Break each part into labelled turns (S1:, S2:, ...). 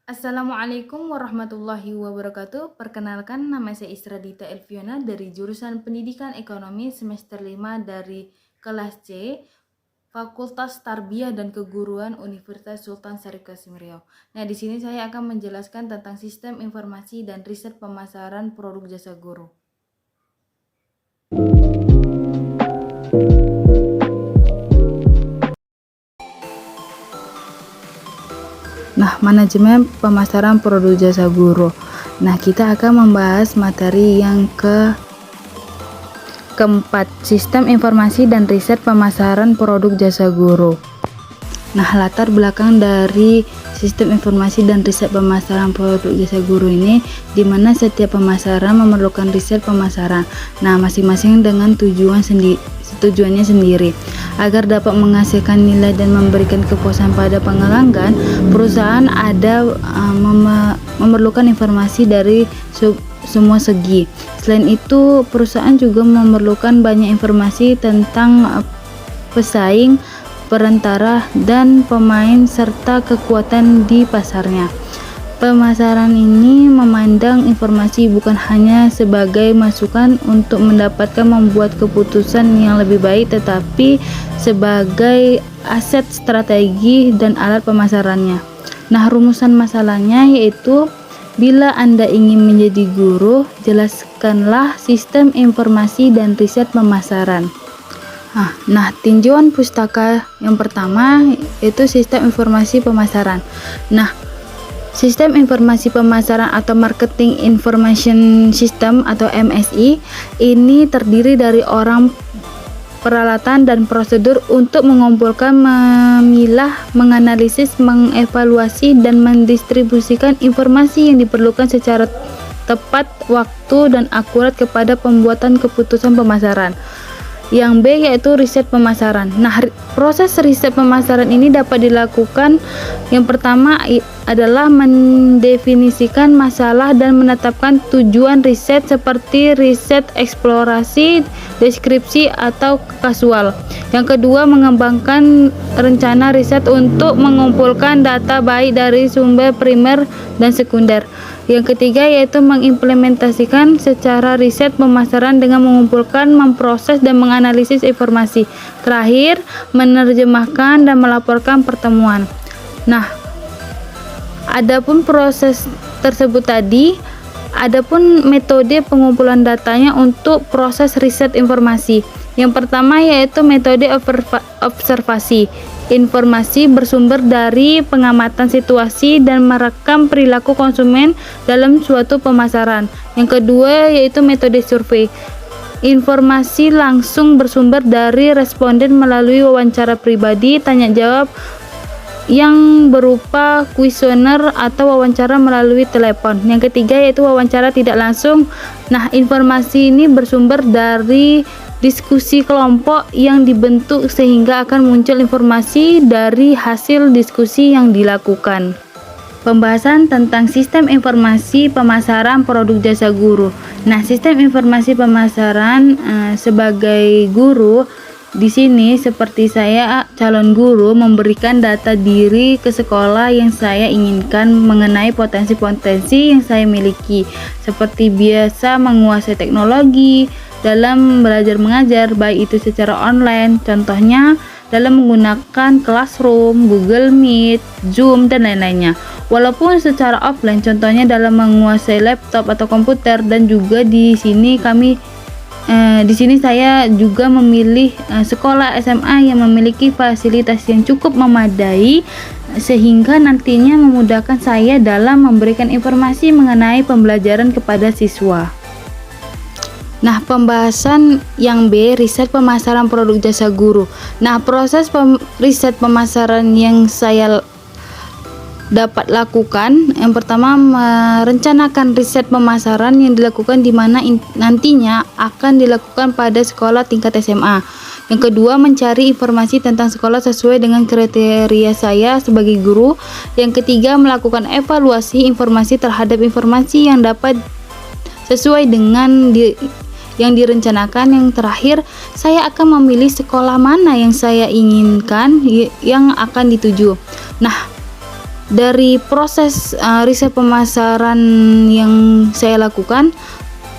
S1: Assalamualaikum warahmatullahi wabarakatuh. Perkenalkan, nama saya Isra Dita Elviana dari jurusan Pendidikan Ekonomi semester 5 dari kelas C, Fakultas Tarbiyah dan Keguruan Universitas Sultan Syarif Kasim Riau. Nah, di sini saya akan menjelaskan tentang sistem informasi dan riset pemasaran produk jasa guru. Nah, manajemen pemasaran produk jasa guru. Nah, kita akan membahas materi yang keempat, sistem informasi dan riset pemasaran produk jasa guru. Nah, latar belakang dari sistem informasi dan riset pemasaran produk jasa guru ini, di mana setiap pemasaran memerlukan riset pemasaran. Nah, masing-masing dengan tujuannya sendiri. Agar dapat menghasilkan nilai dan memberikan kepuasan pada pelanggan, perusahaan memerlukan informasi dari semua segi. Selain itu, perusahaan juga memerlukan banyak informasi tentang pesaing, perantara, dan pemain serta kekuatan di pasarnya. Pemasaran ini memandang informasi bukan hanya sebagai masukan untuk membuat keputusan yang lebih baik, tetapi sebagai aset strategi dan alat pemasarannya. Nah, rumusan masalahnya yaitu, bila Anda ingin menjadi guru, jelaskanlah sistem informasi dan riset pemasaran. Nah, tinjauan pustaka yang pertama yaitu sistem informasi pemasaran. Nah, sistem informasi pemasaran atau Marketing Information System atau MSI ini terdiri dari peralatan dan prosedur untuk mengumpulkan, memilah, menganalisis, mengevaluasi, dan mendistribusikan informasi yang diperlukan secara tepat waktu dan akurat kepada pembuatan keputusan pemasaran. Yang B yaitu riset pemasaran. Nah, proses riset pemasaran ini dapat dilakukan, yang pertama adalah mendefinisikan masalah dan menetapkan tujuan riset seperti riset eksplorasi, deskripsi, atau kasual. Yang kedua, mengembangkan rencana riset untuk mengumpulkan data baik dari sumber primer dan sekunder. Yang ketiga yaitu mengimplementasikan secara riset pemasaran dengan mengumpulkan, memproses, dan menganalisis informasi. Terakhir, menerjemahkan dan melaporkan pertemuan. Nah, adapun proses tersebut tadi, adapun metode pengumpulan datanya untuk proses riset informasi. Yang pertama yaitu metode observasi. Informasi bersumber dari pengamatan situasi dan merekam perilaku konsumen dalam suatu pemasaran. Yang kedua yaitu metode survei. Informasi langsung bersumber dari responden melalui wawancara pribadi, tanya jawab yang berupa kuesioner, atau wawancara melalui telepon. Yang ketiga yaitu wawancara tidak langsung. Nah, informasi ini bersumber dari diskusi kelompok yang dibentuk sehingga akan muncul informasi dari hasil diskusi yang dilakukan. Pembahasan tentang sistem informasi pemasaran produk jasa guru. Nah, sistem informasi pemasaran sebagai guru di sini, seperti saya calon guru, memberikan data diri ke sekolah yang saya inginkan mengenai potensi-potensi yang saya miliki, seperti biasa menguasai teknologi dalam belajar mengajar, baik itu secara online, contohnya dalam menggunakan Classroom, Google Meet, Zoom, dan lain-lainnya. Walaupun secara offline, contohnya dalam menguasai laptop atau komputer. Dan juga di sini saya juga memilih sekolah SMA yang memiliki fasilitas yang cukup memadai, sehingga nantinya memudahkan saya dalam memberikan informasi mengenai pembelajaran kepada siswa. Nah, pembahasan yang B, riset pemasaran produk jasa guru. Nah, proses riset pemasaran yang saya dapat lakukan, yang pertama merencanakan riset pemasaran yang dilakukan di mana nantinya akan dilakukan pada sekolah tingkat SMA. Yang kedua, mencari informasi tentang sekolah sesuai dengan kriteria saya sebagai guru. Yang ketiga, melakukan evaluasi informasi terhadap informasi yang dapat sesuai dengan yang direncanakan. Yang terakhir, saya akan memilih sekolah mana yang saya inginkan yang akan dituju. Nah, Dari proses riset pemasaran yang saya lakukan,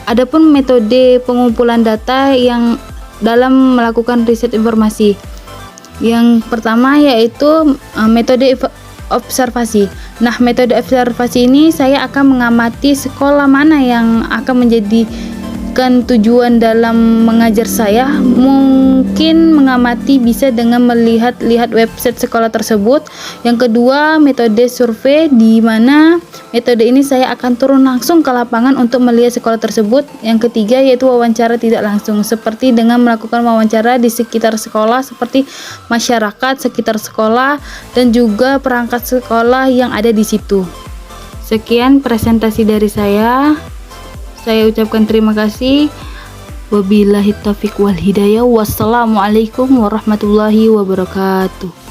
S1: adapun metode pengumpulan data yang dalam melakukan riset informasi. Yang pertama yaitu metode observasi. Nah, metode observasi ini saya akan mengamati sekolah mana yang akan menjadikan tujuan dalam mengajar saya. Mungkin mengamati bisa dengan melihat website sekolah tersebut. Yang kedua, metode survei, di mana metode ini saya akan turun langsung ke lapangan untuk melihat sekolah tersebut. Yang ketiga yaitu wawancara tidak langsung, seperti dengan melakukan wawancara di sekitar sekolah seperti masyarakat sekitar sekolah dan juga perangkat sekolah yang ada di situ. Sekian presentasi dari saya. Saya ucapkan terima kasih. Wabillahi taufiq wal hidayah. Wassalamualaikum warahmatullahi wabarakatuh.